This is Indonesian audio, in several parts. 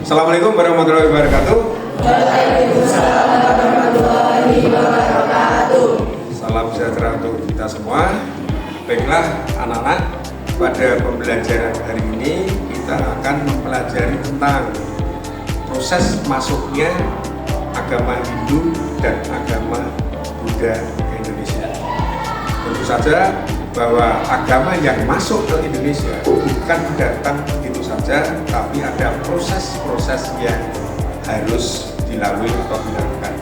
Assalamualaikum warahmatullahi wabarakatuh. Waalaikumsalam warahmatullahi wabarakatuh. Salam sejahtera untuk kita semua. Baiklah anak-anak, pada pembelajaran hari ini kita akan mempelajari tentang proses masuknya agama Hindu dan agama Buddha ke Indonesia. Tentu saja bahwa agama yang masuk ke Indonesia bukan datang begitu saja, tapi ada proses-proses yang harus dilalui atau dilakukan.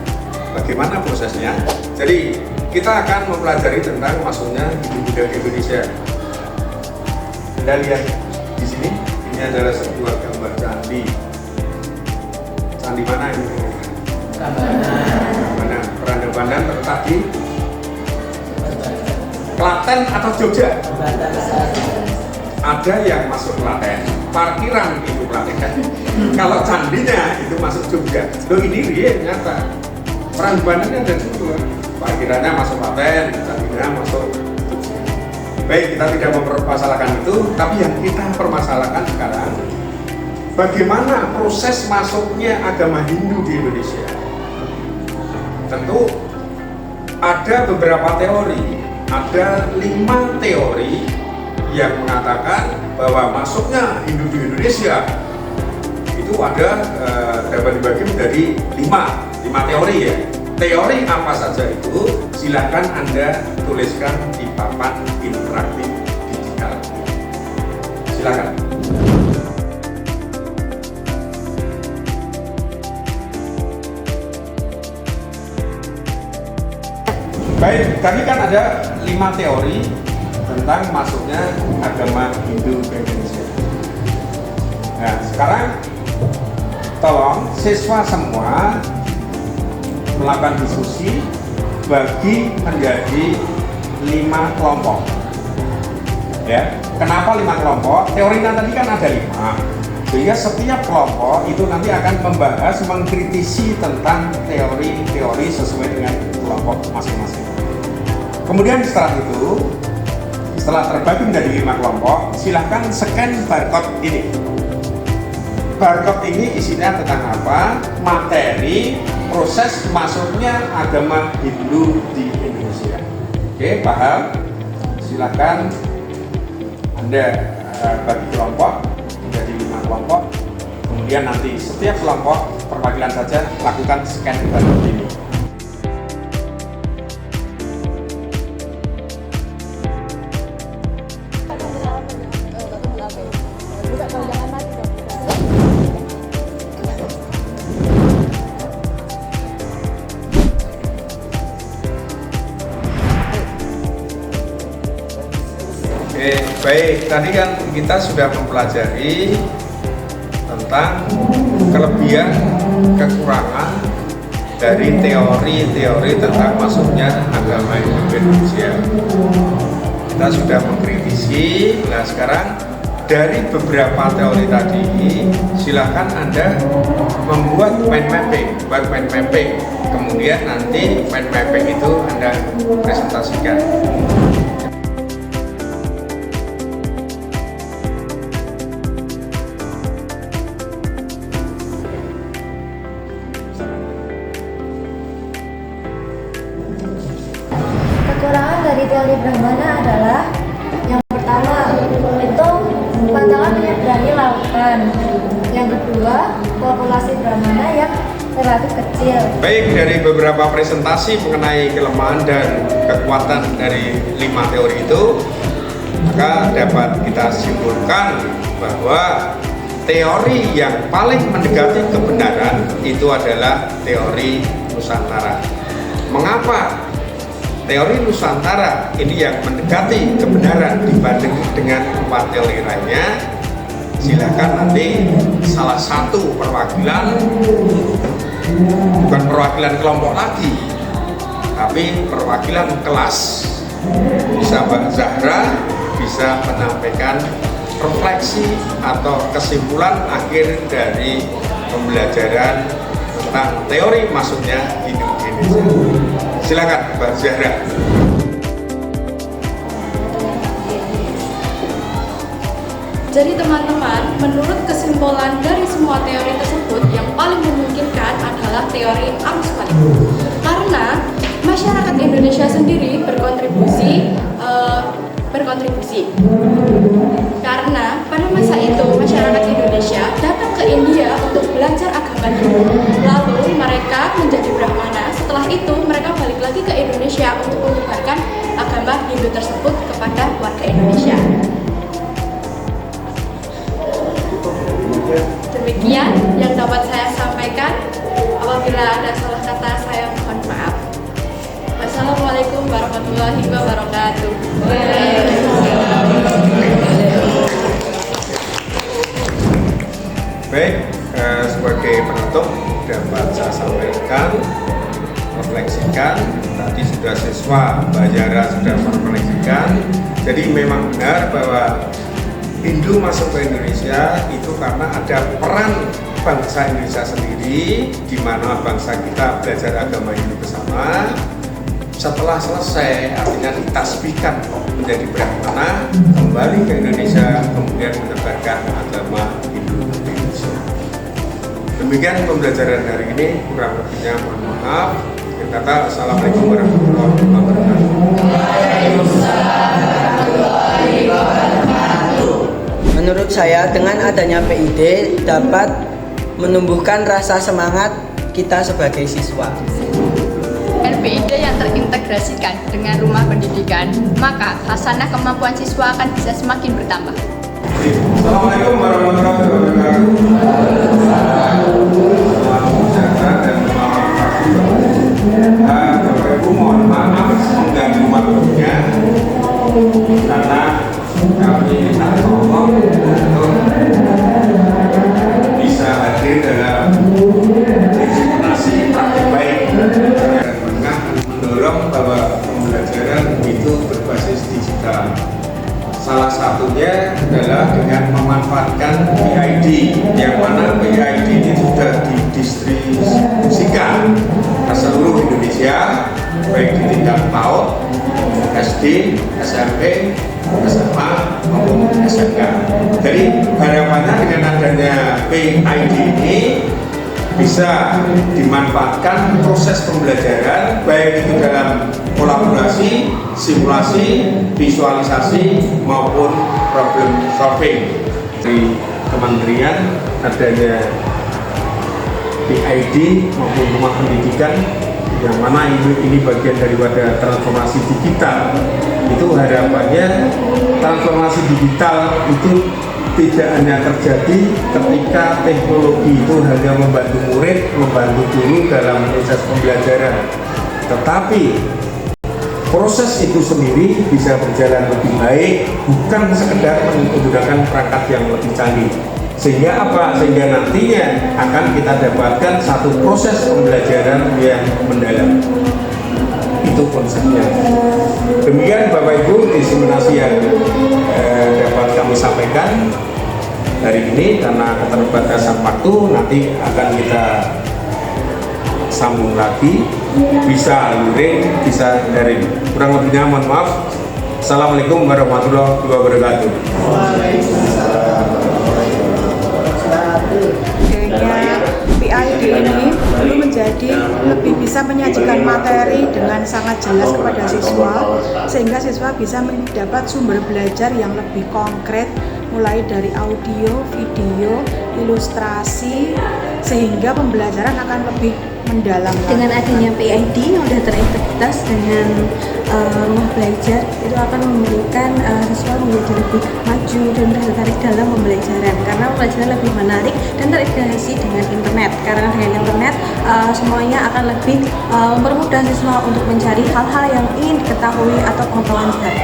Bagaimana prosesnya? Jadi kita akan mempelajari tentang masuknya Hindu Buddha ke Indonesia. Anda lihat di sini, ini adalah sebuah gambar candi. Candi mana ini? Mana? Prambanan terletak di Klaten atau Jogja? Ada yang masuk Klaten, parkiran itu Klaten. Kalau candinya itu masuk Jogja. Loh ini real nyata. Prambanannya ada dua. Parkirannya masuk Klaten, candinya masuk Jogja. Baik, kita tidak mempermasalahkan itu, tapi yang kita permasalahkan sekarang bagaimana proses masuknya agama Hindu di Indonesia. Tentu ada beberapa teori. Ada 5 teori yang mengatakan bahwa masuknya Hindu di Indonesia itu ada dapat dibagi menjadi 5 teori ya. Teori apa saja itu silakan Anda tuliskan di papan interaktif digital. Silakan. Baik, tadi kan ada 5 teori tentang masuknya agama Hindu ke Indonesia. Nah, sekarang tolong siswa semua melakukan diskusi bagi menjadi 5 kelompok. Ya, kenapa 5 kelompok? Teorinya tadi kan ada 5. Sehingga setiap kelompok itu nanti akan membahas, mengkritisi tentang teori-teori sesuai dengan kelompok masing-masing. Kemudian setelah terbagi menjadi 5 kelompok, silahkan scan barcode ini. Barcode ini isinya tentang apa? Materi proses masuknya agama Hindu di Indonesia. Oke, paham? Silahkan Anda bagi kelompok menjadi 5 kelompok. Kemudian nanti setiap kelompok perwakilan saja lakukan scan barcode ini. Oke, baik. Tadi kan kita sudah mempelajari tentang kelebihan, kekurangan dari teori-teori tentang masuknya agama Hindu ke Indonesia. Kita sudah mengkritisi. Nah, sekarang dari beberapa teori tadi, silakan Anda membuat mind mapping, Kemudian nanti mind mapping itu Anda presentasikan. Kekurangan dari teori Brahmana adalah yang pertama itu pantangan menyeberangi lautan, yang kedua populasi Brahmana yang relatif kecil. Baik, dari beberapa presentasi mengenai kelemahan dan kekuatan dari 5 teori itu, maka dapat kita simpulkan bahwa teori yang paling mendekati kebenaran itu adalah teori Nusantara. Mengapa teori Nusantara ini yang mendekati kebenaran dibanding dengan 4 teori lainnya? Silakan nanti salah satu perwakilan, bukan perwakilan kelompok lagi, tapi perwakilan kelas, bisa Mbak Zahra, bisa menampilkan refleksi atau kesimpulan akhir dari pembelajaran tentang teori masuknya Hindu di Indonesia. Silakan Mbak Zahra. Jadi teman-teman, menurut kesimpulan dari semua teori tersebut, Indonesia sendiri berkontribusi karena pada masa itu masyarakat Indonesia datang ke India untuk belajar agama Hindu, lalu mereka menjadi Brahmana. Setelah itu mereka balik lagi ke Indonesia untuk menyebarkan agama Hindu tersebut kepada warga Indonesia. Demikian yang dapat saya sampaikan. Apabila ada salah kata, saya mohon maaf. Wassalamualaikum warahmatullahi wabarakatuh. Baik, sebagai penutup dapat saya sampaikan, refleksikan. Tadi sudah siswa Bajara sudah merefleksikan. Jadi memang benar bahwa Hindu masuk ke Indonesia itu karena ada peran bangsa Indonesia sendiri, di mana bangsa kita belajar agama Hindu bersama. Setelah selesai, artinya ditasbihkan menjadi Brahmana, kembali ke Indonesia, kemudian menebarkan agama Hindu di Indonesia. Demikian pembelajaran hari ini, kurang lebihnya mohon maaf. Yang kata, Assalamualaikum warahmatullahi wabarakatuh. Menurut saya, dengan adanya PID dapat menumbuhkan rasa semangat kita sebagai siswa. PID yang terintegrasikan dengan rumah pendidikan, maka hasanah kemampuan siswa akan bisa semakin bertambah. Assalamualaikum warahmatullahi wabarakatuh. Bapak Ibu mohon maaf mengganggu waktunya karena kami minta tolong untuk bisa hadir dalam eksplanasi praktik baik dan mendorong bahwa pembelajaran itu berbasis digital. Salah satunya adalah dengan memanfaatkan PID, yang mana PID ini sudah didistribusikan ke seluruh Indonesia, baik di tingkat PAUD, SD, SMP, SMA maupun SMK. Jadi harapannya dengan adanya PID ini bisa dimanfaatkan proses pembelajaran baik itu dalam kolaborasi, simulasi, visualisasi maupun problem solving. Di kementerian adanya PID maupun rumah pendidikan yang mana ini bagian daripada transformasi digital. Itu harapannya transformasi digital itu tidak hanya terjadi ketika teknologi itu hanya membantu murid, membantu guru dalam proses pembelajaran, tetapi proses itu sendiri bisa berjalan lebih baik, bukan sekedar menggunakan perangkat yang lebih canggih. Sehingga apa? Sehingga nantinya akan kita dapatkan satu proses pembelajaran yang mendalam. Itu konsepnya. Demikian Bapak Ibu diseminasi yang dapat kami sampaikan hari ini. Karena keterbatasan waktu, nanti akan kita sambung lagi, bisa luring, bisa daring. Kurang lebihnya mohon maaf. Assalamualaikum warahmatullahi wabarakatuh. PID ini perlu menjadi lebih bisa menyajikan materi dengan sangat jelas kepada siswa, sehingga siswa bisa mendapat sumber belajar yang lebih konkret, mulai dari audio, video, ilustrasi, sehingga pembelajaran akan lebih mendalam. Dengan adanya PID yang sudah terintegritas dengan rumah belajar, itu akan memberikan siswa menjadi lebih maju dan tertarik dalam pembelajaran, karena pembelajaran lebih menarik dan terintegrasi dengan internet. Karena dengan internet semuanya akan lebih mempermudah siswa untuk mencari hal-hal yang ingin diketahui atau pengetahuan baru.